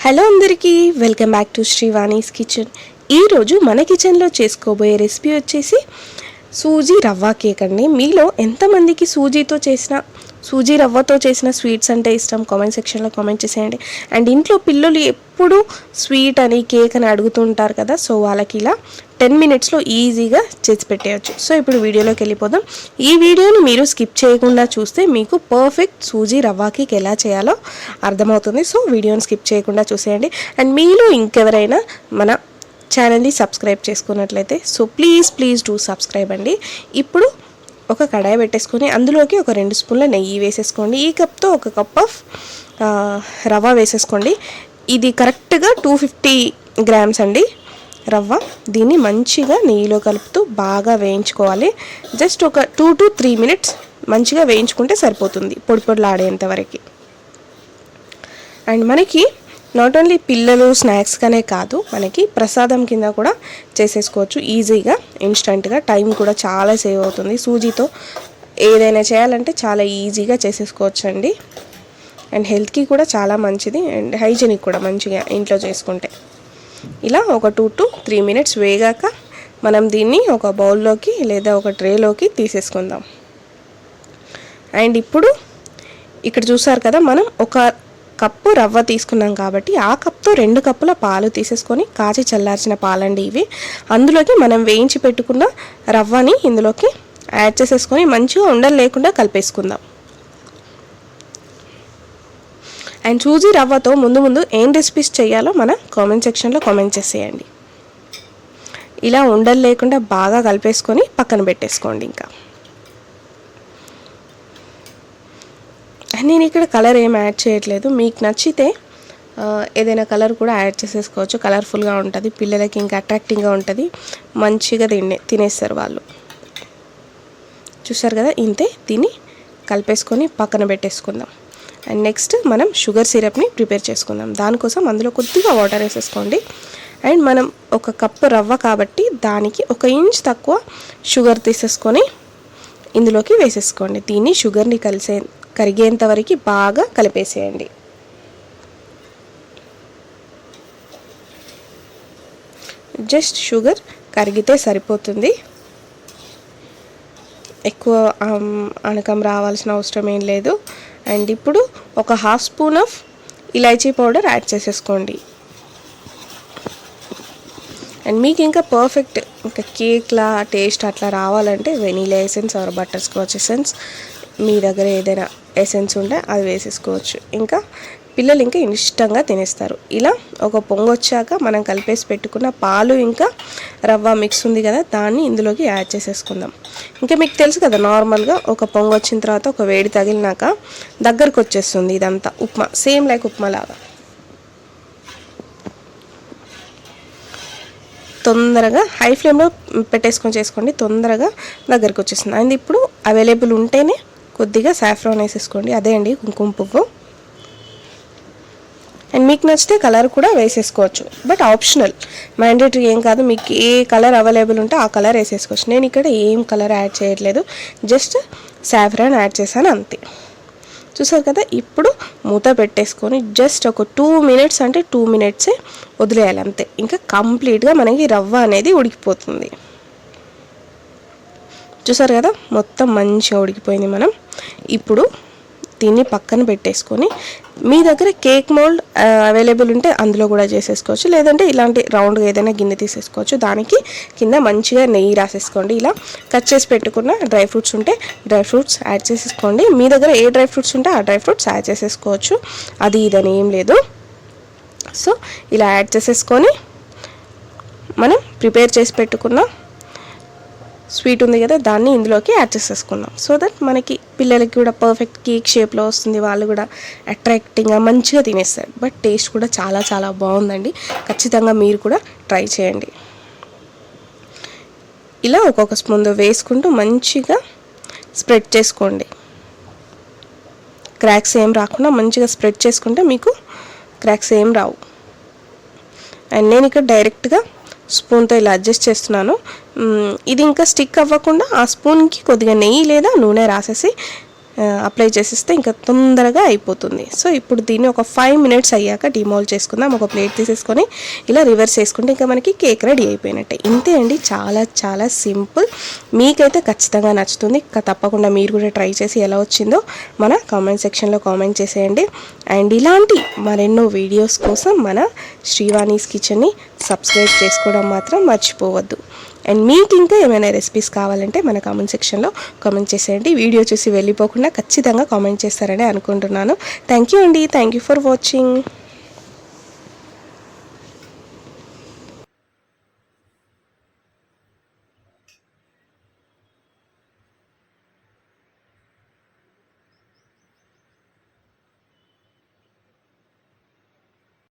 Hello అందరికీ welcome back to శ్రీవాణీస్ kitchen. ఈరోజు మన కిచెన్లో చేసుకోబోయే రెసిపీ వచ్చేసి సూజీ రవ్వ కేక్ అండి. మీలో ఎంతమందికి సూజీ రవ్వతో చేసిన స్వీట్స్ అంటే ఇష్టం? కామెంట్ సెక్షన్లో కామెంట్ చేసేయండి. అండ్ ఇంట్లో పిల్లలు ఎప్పుడు స్వీట్ అని కేక్ అని అడుగుతుంటారు కదా, సో వాళ్ళకి ఇలా 10 minutesలో ఈజీగా చేసి పెట్టేయచ్చు. సో ఇప్పుడు వీడియోలోకి వెళ్ళిపోదాం. ఈ వీడియోని మీరు స్కిప్ చేయకుండా చూస్తే మీకు పర్ఫెక్ట్ సూజీ రవ్వ కేక్ ఎలా చేయాలో అర్థమవుతుంది. సో వీడియోని స్కిప్ చేయకుండా చూసేయండి. అండ్ మీలో ఇంకెవరైనా మన ఛానల్ని సబ్స్క్రైబ్ చేసుకున్నట్లయితే సో ప్లీజ్ డూ సబ్స్క్రైబ్ అండి. ఇప్పుడు ఒక కడాయి పెట్టేసుకొని అందులోకి ఒక 2 స్పూన్ల నెయ్యి వేసేసుకోండి. ఈ కప్తో ఒక కప్ ఆఫ్ రవ్వ వేసేసుకోండి. ఇది కరెక్ట్గా 250 grams అండి రవ్వ. దీన్ని మంచిగా నెయ్యిలో కలుపుతూ బాగా వేయించుకోవాలి. జస్ట్ ఒక 2 to 3 minutes మంచిగా వేయించుకుంటే సరిపోతుంది, పొడి పొడిలాడేంత వరకు. అండ్ మనకి నాట్ ఓన్లీ పిల్లలు స్నాక్స్గానే కాదు, మనకి ప్రసాదం కింద కూడా చేసేసుకోవచ్చు ఈజీగా, ఇన్స్టెంట్గా. టైం కూడా చాలా సేవ్ అవుతుంది. సూజీతో ఏదైనా చేయాలంటే చాలా ఈజీగా చేసేసుకోవచ్చు అండి. అండ్ హెల్త్కి కూడా చాలా మంచిది అండ్ హైజీనిక్ కూడా మంచిగా ఇంట్లో చేసుకుంటే. ఇలా ఒక 2 to 3 minutes వేగాక మనం దీన్ని ఒక బౌల్లోకి లేదా ఒక ట్రేలోకి తీసేసుకుందాం. అండ్ ఇప్పుడు ఇక్కడ చూసారు కదా, మనం ఒక కప్పు రవ్వ తీసుకున్నాం కాబట్టి ఆ కప్తో 2 కప్పుల పాలు తీసేసుకొని, కాచి చల్లార్చిన పాలండి ఇవి. అందులోకి మనం వేయించి పెట్టుకున్న రవ్వని ఇందులోకి యాడ్ చేసేసుకొని మంచిగా ఉండలు లేకుండా కలిపేసుకుందాం. అండ్ సూజీ రవ్వతో ముందు ఏం రెసిపీస్ చేయాలో మన కామెంట్ సెక్షన్లో కామెంట్ చేసేయండి. ఇలా ఉండలు లేకుండా బాగా కలిపేసుకొని పక్కన పెట్టేసుకోండి. ఇంకా నేను ఇక్కడ కలర్ ఏం యాడ్ చేయట్లేదు. మీకు నచ్చితే ఏదైనా కలర్ కూడా యాడ్ చేసేసుకోవచ్చు. కలర్ఫుల్గా ఉంటుంది, పిల్లలకి ఇంకా అట్రాక్టింగ్గా ఉంటుంది, మంచిగా తినేస్తారు వాళ్ళు. చూసారు కదా, ఇంతే. దీన్ని కలిపేసుకొని పక్కన పెట్టేసుకుందాం. అండ్ నెక్స్ట్ మనం షుగర్ సిరప్ని ప్రిపేర్ చేసుకుందాం. దానికోసం అందులో కొద్దిగా వాటర్ వేసేసుకోండి. అండ్ మనం ఒక కప్పు రవ్వ కాబట్టి దానికి 1 inch తక్కువ షుగర్ తీసేసుకొని ఇందులోకి వేసేసుకోండి. దీన్ని షుగర్ని కరిగేంత వరకు బాగా కలిపేసేయండి. జస్ట్ షుగర్ కరిగితే సరిపోతుంది, ఎక్కువ అనకం రావాల్సిన అవసరం ఏం లేదు. అండ్ ఇప్పుడు ఒక 1/2 స్పూన్ ఆఫ్ ఇలాచీ పౌడర్ యాడ్ చేసేసుకోండి. అండ్ మీకు ఇంకా పర్ఫెక్ట్ ఇంకా కేక్లా టేస్ట్ అట్లా రావాలంటే vanilla essence or butterscotch essence, మీ దగ్గర ఏదైనా ఎసెన్స్ ఉంటే అది వేసేసుకోవచ్చు. ఇంకా పిల్లలు ఇంకా ఇష్టంగా తినేస్తారు. ఇలా ఒక పొంగు వచ్చాక మనం కలిపేసి పెట్టుకున్న పాలు ఇంకా రవ్వ మిక్స్ ఉంది కదా, దాన్ని ఇందులోకి యాడ్ చేసేసుకుందాం. ఇంకా మీకు తెలుసు కదా, నార్మల్గా ఒక పొంగు వచ్చిన తర్వాత ఒక వేడి తగిలినాక దగ్గరకు వచ్చేస్తుంది ఇదంతా ఉప్మా, సేమ్ లైక్ ఉప్మా లాగా. తొందరగా హై ఫ్లేమ్లో పెట్టేసుకొని చేసుకోండి, తొందరగా దగ్గరకు వచ్చేస్తుంది. అండ్ ఇప్పుడు అవైలబుల్ ఉంటేనే కొద్దిగా సాఫ్రాన్ వేసేసుకోండి, అదే అండి కుంకుమ పువ్వు. అండ్ మీకు నచ్చితే కలర్ కూడా వేసేసుకోవచ్చు, బట్ ఆప్షనల్, మ్యాండేటరీ ఏం కాదు. మీకు ఏ కలర్ అవైలబుల్ ఉంటే ఆ కలర్ వేసేసుకోవచ్చు. నేను ఇక్కడ ఏం కలర్ యాడ్ చేయట్లేదు, జస్ట్ సాఫ్రాన్ యాడ్ చేశాను అంతే. చూసారు కదా, ఇప్పుడు మూత పెట్టేసుకొని జస్ట్ ఒక 2 minutes అంటే 2 minutes వదిలేయాలి అంతే. ఇంకా కంప్లీట్గా మనకి రవ్వ అనేది ఉడికిపోతుంది. చూసారు కదా, మొత్తం మంచిగా ఉడికిపోయింది. మనం ఇప్పుడు దీన్ని పక్కన పెట్టేసుకొని, మీ దగ్గర కేక్ మోల్డ్ అవైలబుల్ ఉంటే అందులో కూడా చేసేసుకోవచ్చు, లేదంటే ఇలాంటి రౌండ్గా ఏదైనా గిన్నె తీసేసుకోవచ్చు. దానికి కింద మంచిగా నెయ్యి రాసేసుకోండి. ఇలా కట్ చేసి పెట్టుకున్న డ్రై ఫ్రూట్స్ ఉంటే డ్రై ఫ్రూట్స్ యాడ్ చేసేసుకోండి. మీ దగ్గర ఏ డ్రై ఫ్రూట్స్ ఉంటే ఆ డ్రై ఫ్రూట్స్ యాడ్ చేసేసుకోవచ్చు, అది ఇదని ఏం లేదు. సో ఇలా యాడ్ చేసేసుకొని మనం ప్రిపేర్ చేసి పెట్టుకున్న స్వీట్ ఉంది కదా, దాన్ని ఇందులోకి యాడ్ చేసేసుకుందాం. సో దట్ మనకి పిల్లలకి కూడా పర్ఫెక్ట్ కేక్ షేప్లో వస్తుంది, వాళ్ళు కూడా అట్రాక్టింగ్గా మంచిగా తినేస్తారు. బట్ టేస్ట్ కూడా చాలా చాలా బాగుందండి. ఖచ్చితంగా మీరు కూడా ట్రై చేయండి. ఇలా ఒక్కొక్క స్పూన్ వేసుకుంటూ మంచిగా స్ప్రెడ్ చేసుకోండి. క్రాక్స్ ఏం రాకుండా మంచిగా స్ప్రెడ్ చేసుకుంటే మీకు క్రాక్స్ ఏం రావు. అండ్ నేను ఇక్కడ డైరెక్ట్గా స్పూన్తో ఇలా అడ్జస్ట్ చేస్తున్నాను. ఇది ఇంకా స్టిక్ అవ్వకుండా ఆ స్పూన్కి కొద్దిగా నెయ్యి లేదా నూనె రాసేసి అప్లై చేసేస్తే ఇంకా తొందరగా అయిపోతుంది. సో ఇప్పుడు దీన్ని ఒక 5 minutes అయ్యాక డిమోల్డ్ చేసుకుందాం. ఒక ప్లేట్ తీసేసుకొని ఇలా రివర్స్ చేసుకుంటే ఇంకా మనకి కేక్ రెడీ అయిపోయినట్టే. ఇంతే అండి, చాలా చాలా సింపుల్. మీకైతే ఖచ్చితంగా నచ్చుతుంది. తప్పకుండా మీరు కూడా ట్రై చేసి ఎలా వచ్చిందో మన కామెంట్ సెక్షన్లో కామెంట్ చేసేయండి. అండ్ ఇలాంటి మరెన్నో వీడియోస్ కోసం మన శ్రీవాణీస్ కిచెన్ని సబ్స్క్రైబ్ చేసుకోవడం మాత్రం మర్చిపోవద్దు. అండ్ మీకు ఇంకా ఏమైనా రెసిపీస్ కావాలంటే మన కామెంట్ సెక్షన్లో కామెంట్ చేసేయండి. వీడియో చూసి వెళ్ళిపోకుండా ఖచ్చితంగా కామెంట్ చేస్తారని అనుకుంటున్నాను. థ్యాంక్ యూ అండి. Thank you for watching.